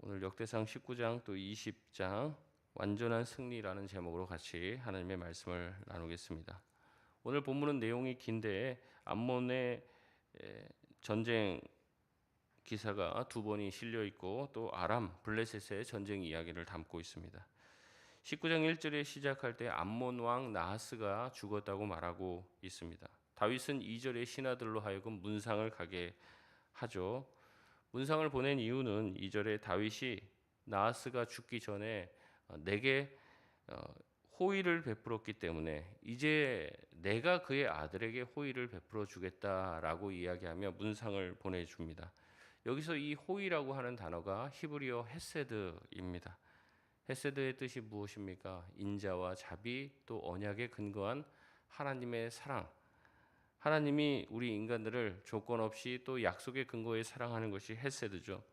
오늘 역대상 19장 또 20장 완전한 승리라는 제목으로 같이 하나님의 말씀을 나누겠습니다. 오늘 본문은 내용이 긴데 암몬의 전쟁 기사가 두 번이 실려 있고 또 아람 블레셋의 전쟁 이야기를 담고 있습니다. 19장 1절에 시작할 때 암몬 왕 나하스가 죽었다고 말하고 있습니다. 다윗은 2절의 신하들로 하여금 문상을 가게 하죠. 문상을 보낸 이유는 2절에 다윗이 나하스가 죽기 전에 내게 호의를 베풀었기 때문에 이제 내가 그의 아들에게 호의를 베풀어 주겠다라고 이야기하며 문상을 보내줍니다. 여기서 이 호의라고 하는 단어가 히브리어 헤세드입니다. 헤세드의 뜻이 무엇입니까? 인자와 자비 또 언약에 근거한 하나님의 사랑. 하나님이 우리 인간들을 조건 없이 또 약속의 근거에 사랑하는 것이 헤세드죠.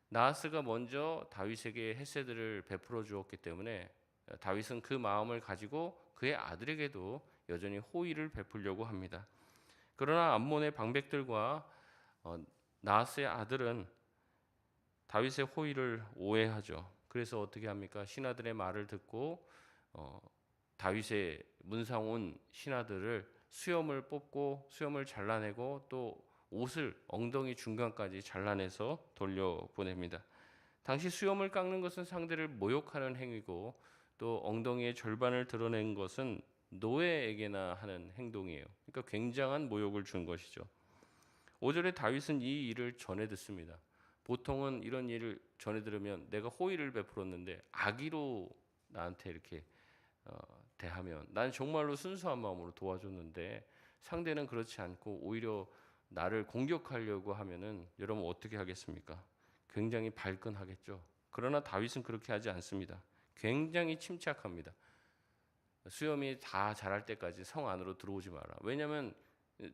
나하스가 먼저 다윗에게 헤세드를 베풀어 주었기 때문에 다윗은 그 마음을 가지고 그의 아들에게도 여전히 호의를 베풀려고 합니다. 그러나 암몬의 방백들과 나하스의 아들은 다윗의 호의를 오해하죠. 그래서 어떻게 합니까? 신하들의 말을 듣고 다윗의 문상 온 신하들을 수염을 뽑고 수염을 잘라내고 또 옷을 엉덩이 중간까지 잘라내서 돌려보냅니다. 당시 수염을 깎는 것은 상대를 모욕하는 행위고 또 엉덩이의 절반을 드러낸 것은 노예에게나 하는 행동이에요. 그러니까 굉장한 모욕을 준 것이죠. 5절에 다윗은 이 일을 전해 듣습니다. 보통은 이런 일을 전해 들으면 내가 호의를 베풀었는데 악의로 나한테 이렇게 대하면 난 정말로 순수한 마음으로 도와줬는데 상대는 그렇지 않고 오히려 나를 공격하려고 하면은 여러분 어떻게 하겠습니까? 굉장히 발끈하겠죠. 그러나 다윗은 그렇게 하지 않습니다. 굉장히 침착합니다. 수염이 다 자랄 때까지 성 안으로 들어오지 마라. 왜냐하면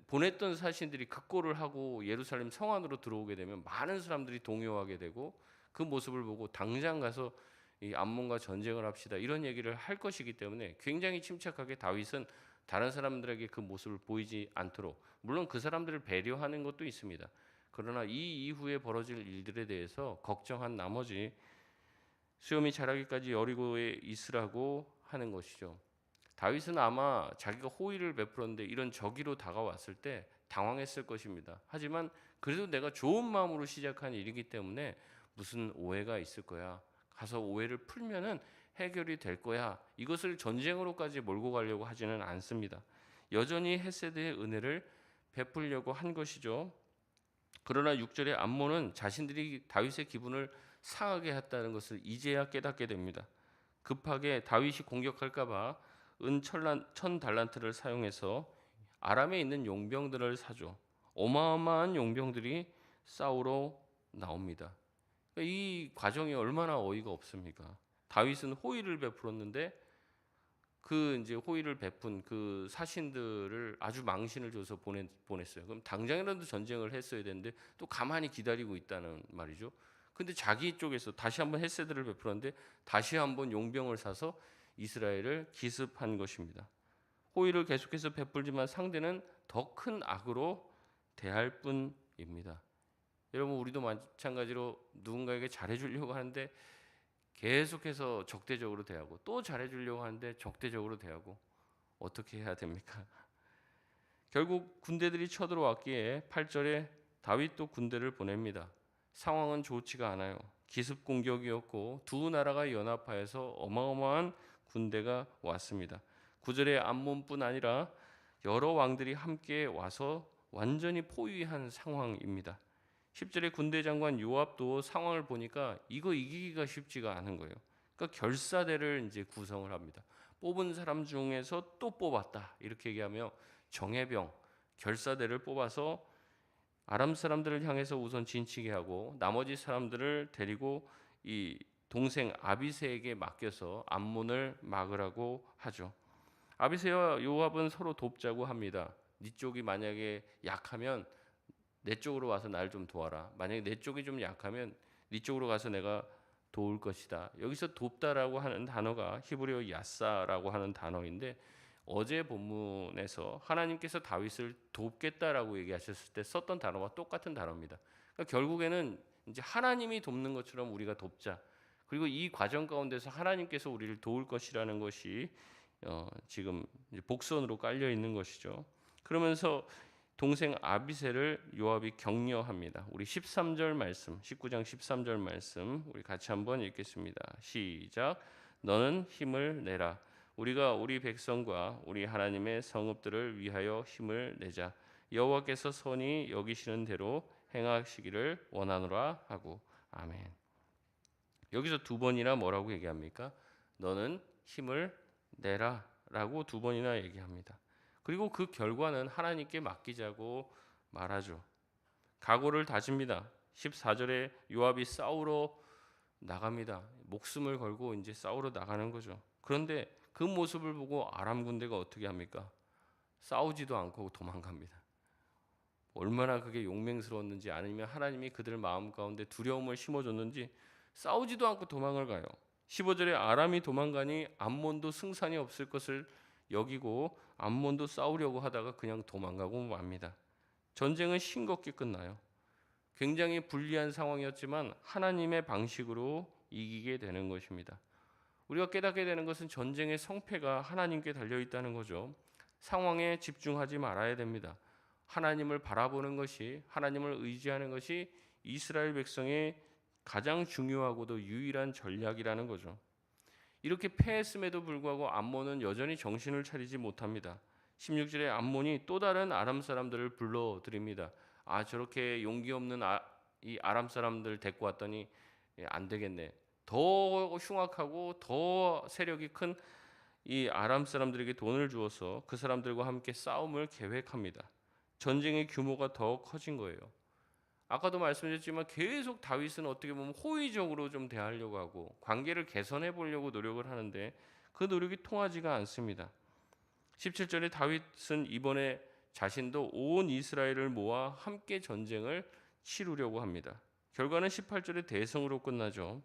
보냈던 사신들이 극고를 하고 예루살렘 성 안으로 들어오게 되면 많은 사람들이 동요하게 되고 그 모습을 보고 당장 가서 이 암몬과 전쟁을 합시다 이런 얘기를 할 것이기 때문에 굉장히 침착하게 다윗은 다른 사람들에게 그 모습을 보이지 않도록, 물론 그 사람들을 배려하는 것도 있습니다. 그러나 이 이후에 벌어질 일들에 대해서 걱정한 나머지 수염이 자라기까지 여리고에 있으라고 하는 것이죠. 다윗은 아마 자기가 호의를 베풀었는데 이런 적이로 다가왔을 때 당황했을 것입니다. 하지만 그래도 내가 좋은 마음으로 시작한 일이기 때문에 무슨 오해가 있을 거야. 가서 오해를 풀면은 해결이 될 거야. 이것을 전쟁으로까지 몰고 가려고 하지는 않습니다. 여전히 헤세드의 은혜를 베풀려고 한 것이죠. 그러나 6절에 암몬은 자신들이 다윗의 기분을 상하게 했다는 것을 이제야 깨닫게 됩니다. 급하게 다윗이 공격할까 봐 은 1000달란트를 사용해서 아람에 있는 용병들을 사죠. 어마어마한 용병들이 싸우러 나옵니다. 이 과정이 얼마나 어이가 없습니까? 다윗은 호의를 베풀었는데 그 이제 호의를 베푼 그 사신들을 아주 망신을 줘서 보냈어요. 그럼 당장이라도 전쟁을 했어야 되는데 또 가만히 기다리고 있다는 말이죠. 근데 자기 쪽에서 다시 한번 헤세드를 베풀었는데 다시 한번 용병을 사서 이스라엘을 기습한 것입니다. 호의를 계속해서 베풀지만 상대는 더 큰 악으로 대할 뿐입니다. 여러분 우리도 마찬가지로 누군가에게 잘해주려고 하는데 계속해서 적대적으로 대하고 또 잘해주려고 하는데 적대적으로 대하고 어떻게 해야 됩니까? 결국 군대들이 쳐들어왔기에 8절에 다윗도 군대를 보냅니다. 상황은 좋지가 않아요. 기습 공격이었고 두 나라가 연합하여서 어마어마한 군대가 왔습니다. 9절에 암몬뿐 아니라 여러 왕들이 함께 와서 완전히 포위한 상황입니다. 10절에 군대 장관 요압도 상황을 보니까 이거 이기기가 쉽지가 않은 거예요. 그러니까 결사대를 이제 구성을 합니다. 뽑은 사람 중에서 또 뽑았다 이렇게 얘기하며 정예병 결사대를 뽑아서 아람 사람들을 향해서 우선 진치게 하고 나머지 사람들을 데리고 이 동생 아비새에게 맡겨서 암몬을 막으라고 하죠. 아비새와 요압은 서로 돕자고 합니다. 네 쪽이 만약에 약하면 내 쪽으로 와서 날 좀 도와라. 만약에 내 쪽이 좀 약하면 네 쪽으로 가서 내가 도울 것이다. 여기서 돕다라고 하는 단어가 히브리어 야사라고 하는 단어인데 어제 본문에서 하나님께서 다윗을 돕겠다라고 얘기하셨을 때 썼던 단어와 똑같은 단어입니다. 그러니까 결국에는 이제 하나님이 돕는 것처럼 우리가 돕자. 그리고 이 과정 가운데서 하나님께서 우리를 도울 것이라는 것이 지금 이제 복선으로 깔려 있는 것이죠. 그러면서 동생 아비새를 요압이 격려합니다. 우리 13절 말씀, 19장 13절 말씀 우리 같이 한번 읽겠습니다. 시작. 너는 힘을 내라. 우리가 우리 백성과 우리 하나님의 성읍들을 위하여 힘을 내자. 여호와께서 선히 여기시는 대로 행하시기를 원하노라 하고. 아멘. 여기서 두 번이나 뭐라고 얘기합니까? 너는 힘을 내라라고 두 번이나 얘기합니다. 그리고 그 결과는 하나님께 맡기자고 말하죠. 각오를 다집니다. 14절에 요압이 싸우러 나갑니다. 목숨을 걸고 이제 싸우러 나가는 거죠. 그런데 그 모습을 보고 아람 군대가 어떻게 합니까? 싸우지도 않고 도망갑니다. 얼마나 그게 용맹스러웠는지, 아니면 하나님이 그들 마음 가운데 두려움을 심어줬는지 싸우지도 않고 도망을 가요. 15절에 아람이 도망가니 암몬도 승산이 없을 것을 여기고 암몬도 싸우려고 하다가 그냥 도망가고 맙니다. 전쟁은 싱겁게 끝나요. 굉장히 불리한 상황이었지만 하나님의 방식으로 이기게 되는 것입니다. 우리가 깨닫게 되는 것은 전쟁의 성패가 하나님께 달려 있다는 거죠. 상황에 집중하지 말아야 됩니다. 하나님을 바라보는 것이, 하나님을 의지하는 것이 이스라엘 백성의 가장 중요하고도 유일한 전략이라는 거죠. 이렇게 패했음에도 불구하고 암몬은 여전히 정신을 차리지 못합니다. 16절에 암몬이 또 다른 아람 사람들을 불러들입니다. 저렇게 용기 없는 이 아람 사람들 데리고 왔더니 안 되겠네. 더 흉악하고 더 세력이 큰 이 아람 사람들에게 돈을 주어서 그 사람들과 함께 싸움을 계획합니다. 전쟁의 규모가 더 커진 거예요. 아까도 말씀드렸지만 계속 다윗은 어떻게 보면 호의적으로 좀 대하려고 하고 관계를 개선해 보려고 노력을 하는데 그 노력이 통하지가 않습니다. 17절에 다윗은 이번에 자신도 온 이스라엘을 모아 함께 전쟁을 치르려고 합니다. 결과는 18절에 대성으로 끝나죠.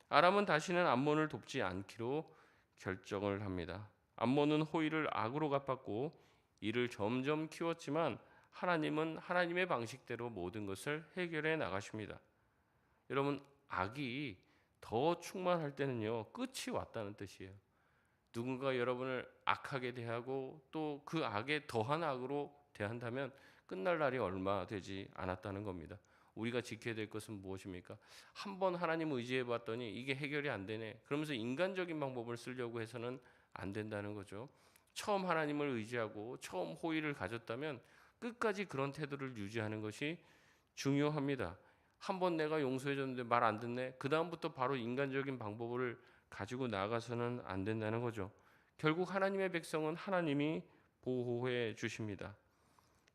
아람은 다시는 암몬을 돕지 않기로 결정을 합니다. 암몬은 호의를 악으로 갚았고 이를 점점 키웠지만 하나님은 하나님의 방식대로 모든 것을 해결해 나가십니다. 여러분, 악이 더 충만할 때는요, 끝이 왔다는 뜻이에요. 누군가 여러분을 악하게 대하고 또 그 악에 더한 악으로 대한다면 끝날 날이 얼마 되지 않았다는 겁니다. 우리가 지켜야 될 것은 무엇입니까? 한번 하나님 의지해 봤더니 이게 해결이 안 되네. 그러면서 인간적인 방법을 쓰려고 해서는 안 된다는 거죠. 처음 하나님을 의지하고 처음 호의를 가졌다면 끝까지 그런 태도를 유지하는 것이 중요합니다. 한번 내가 용서해 줬는데 말 안 듣네. 그 다음부터 바로 인간적인 방법을 가지고 나가서는 안 된다는 거죠. 결국 하나님의 백성은 하나님이 보호해 주십니다.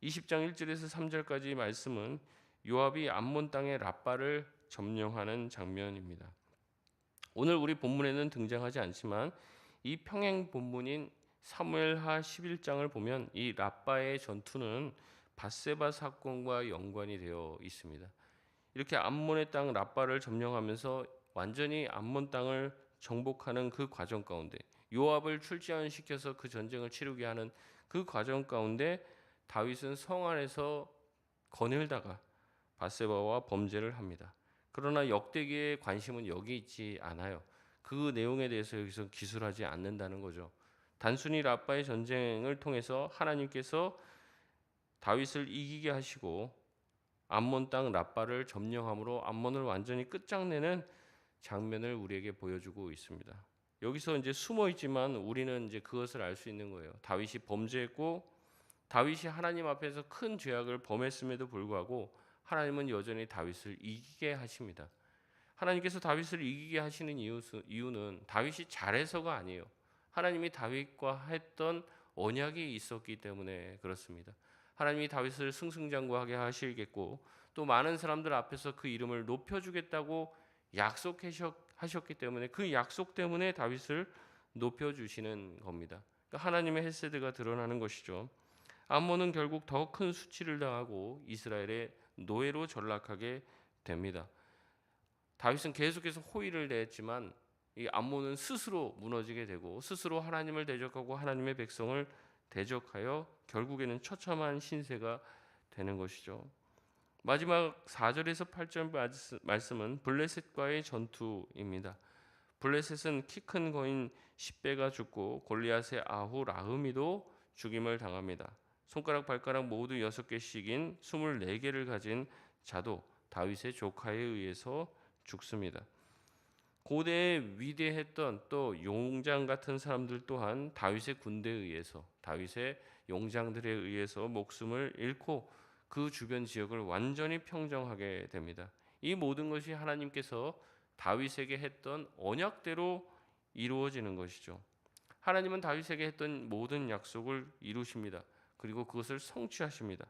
20장 1절에서 3절까지 말씀은 요압이 암몬 땅의 랍바를 점령하는 장면입니다. 오늘 우리 본문에는 등장하지 않지만 이 평행 본문인 사무엘하 11장을 보면 이 랍바의 전투는 밧세바 사건과 연관이 되어 있습니다. 이렇게 암몬의 땅 랍바를 점령하면서 완전히 암몬 땅을 정복하는 그 과정 가운데 요압을 출전시켜서 그 전쟁을 치르게 하는 그 과정 가운데 다윗은 성 안에서 거닐다가 밧세바와 범죄를 합니다. 그러나 역대기의 관심은 여기 있지 않아요. 그 내용에 대해서 여기서 기술하지 않는다는 거죠. 단순히 랍바의 전쟁을 통해서 하나님께서 다윗을 이기게 하시고 암몬 땅 랍바를 점령함으로 암몬을 완전히 끝장내는 장면을 우리에게 보여주고 있습니다. 여기서 이제 숨어 있지만 우리는 이제 그것을 알 수 있는 거예요. 다윗이 범죄했고 다윗이 하나님 앞에서 큰 죄악을 범했음에도 불구하고 하나님은 여전히 다윗을 이기게 하십니다. 하나님께서 다윗을 이기게 하시는 이유는 다윗이 잘해서가 아니에요. 하나님이 다윗과 했던 언약이 있었기 때문에 그렇습니다. 하나님이 다윗을 승승장구하게 하시겠고 또 많은 사람들 앞에서 그 이름을 높여주겠다고 약속하셨기 때문에 그 약속 때문에 다윗을 높여주시는 겁니다. 그러니까 하나님의 헤세드가 드러나는 것이죠. 암몬은 결국 더 큰 수치를 당하고 이스라엘의 노예로 전락하게 됩니다. 다윗은 계속해서 호의를 내했지만 이 암몬은 스스로 무너지게 되고 스스로 하나님을 대적하고 하나님의 백성을 대적하여 결국에는 처참한 신세가 되는 것이죠. 마지막 4절에서 8절 말씀은 블레셋과의 전투입니다. 블레셋은 키 큰 거인 10배가 죽고 골리앗의 아후 라흐미도 죽임을 당합니다. 손가락 발가락 모두 6개씩인 24개를 가진 자도 다윗의 조카에 의해서 죽습니다. 고대에 위대했던 또 용장 같은 사람들 또한 다윗의 군대에 의해서, 다윗의 용장들에 의해서 목숨을 잃고 그 주변 지역을 완전히 평정하게 됩니다. 이 모든 것이 하나님께서 다윗에게 했던 언약대로 이루어지는 것이죠. 하나님은 다윗에게 했던 모든 약속을 이루십니다. 그리고 그것을 성취하십니다.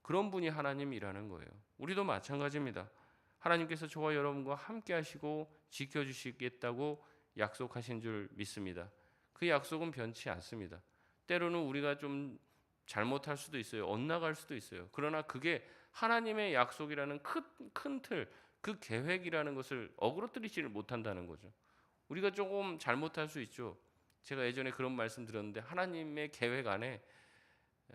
그런 분이 하나님이라는 거예요. 우리도 마찬가지입니다. 하나님께서 저와 여러분과 함께 하시고 지켜주시겠다고 약속하신 줄 믿습니다. 그 약속은 변치 않습니다. 때로는 우리가 좀 잘못할 수도 있어요. 엇나갈 수도 있어요. 그러나 그게 하나님의 약속이라는 큰 틀, 그 계획이라는 것을 어그러뜨리지를 못한다는 거죠. 우리가 조금 잘못할 수 있죠. 제가 예전에 그런 말씀 드렸는데 하나님의 계획 안에,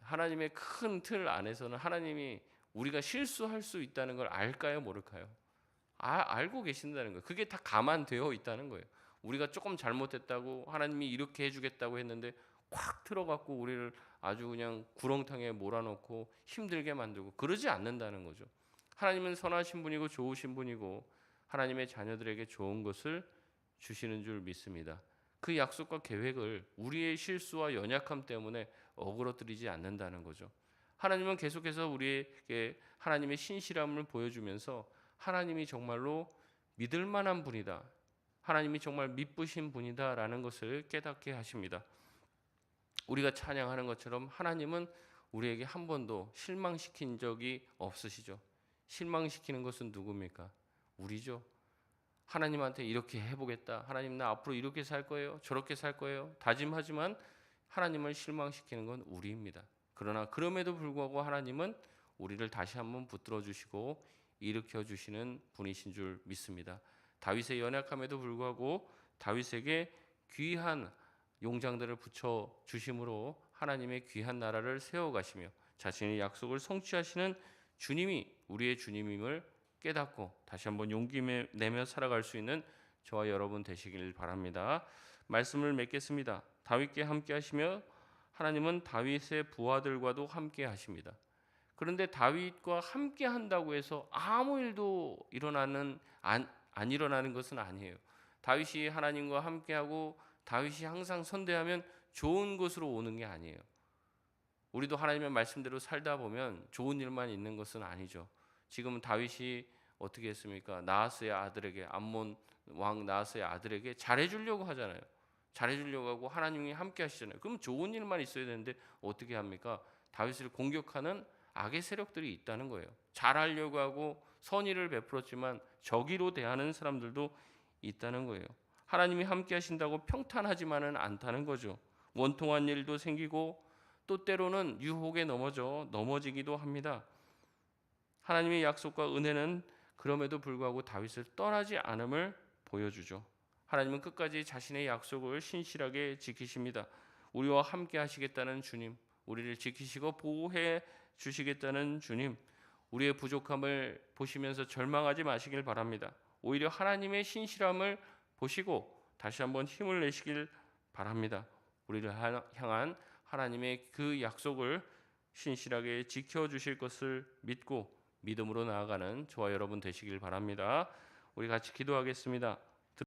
하나님의 큰 틀 안에서는 하나님이 우리가 실수할 수 있다는 걸 알까요, 모를까요? 알고 계신다는 거예요. 그게 다 감안되어 있다는 거예요. 우리가 조금 잘못했다고 하나님이 이렇게 해주겠다고 했는데 콱 틀어갖고 우리를 아주 그냥 구렁텅이에 몰아넣고 힘들게 만들고 그러지 않는다는 거죠. 하나님은 선하신 분이고 좋으신 분이고 하나님의 자녀들에게 좋은 것을 주시는 줄 믿습니다. 그 약속과 계획을 우리의 실수와 연약함 때문에 어그러뜨리지 않는다는 거죠. 하나님은 계속해서 우리에게 하나님의 신실함을 보여주면서 하나님이 정말로 믿을 만한 분이다, 하나님이 정말 믿으신 분이다라는 것을 깨닫게 하십니다. 우리가 찬양하는 것처럼 하나님은 우리에게 한 번도 실망시킨 적이 없으시죠. 실망시키는 것은 누굽니까? 우리죠. 하나님한테 이렇게 해보겠다, 하나님 나 앞으로 이렇게 살 거예요, 저렇게 살 거예요 다짐하지만 하나님을 실망시키는 건 우리입니다. 그러나 그럼에도 불구하고 하나님은 우리를 다시 한번 붙들어 주시고 일으켜 주시는 분이신 줄 믿습니다. 다윗의 연약함에도 불구하고 다윗에게 귀한 용장들을 붙여 주심으로 하나님의 귀한 나라를 세워 가시며 자신의 약속을 성취하시는 주님이 우리의 주님임을 깨닫고 다시 한번 용기 내며 살아갈 수 있는 저와 여러분 되시길 바랍니다. 말씀을 맺겠습니다. 다윗께 함께 하시며 하나님은 다윗의 부하들과도 함께 하십니다. 그런데 다윗과 함께 한다고 해서 아무 일도 안 일어나는 것은 아니에요. 다윗이 하나님과 함께하고 다윗이 항상 선대하면 좋은 것으로 오는 게 아니에요. 우리도 하나님의 말씀대로 살다 보면 좋은 일만 있는 것은 아니죠. 지금 다윗이 어떻게 했습니까? 나하스의 아들에게, 암몬 왕 나하스의 아들에게 잘해주려고 하잖아요. 잘해주려고 하고 하나님이 함께 하시잖아요. 그럼 좋은 일만 있어야 되는데 어떻게 합니까? 다윗을 공격하는 악의 세력들이 있다는 거예요. 잘하려고 하고 선의를 베풀었지만 적의로 대하는 사람들도 있다는 거예요. 하나님이 함께 하신다고 평탄하지만은 않다는 거죠. 원통한 일도 생기고 또 때로는 유혹에 넘어지기도 합니다. 하나님의 약속과 은혜는 그럼에도 불구하고 다윗을 떠나지 않음을 보여주죠. 하나님은 끝까지 자신의 약속을 신실하게 지키십니다. 우리와 함께 하시겠다는 주님, 우리를 지키시고 보호해 주시겠다는 주님, 우리의 부족함을 보시면서 절망하지 마시길 바랍니다. 오히려 하나님의 신실함을 보시고 다시 한번 힘을 내시길 바랍니다. 우리를 향한 하나님의 그 약속을 신실하게 지켜주실 것을 믿고 믿음으로 나아가는 저와 여러분 되시길 바랍니다. 우리 같이 기도하겠습니다.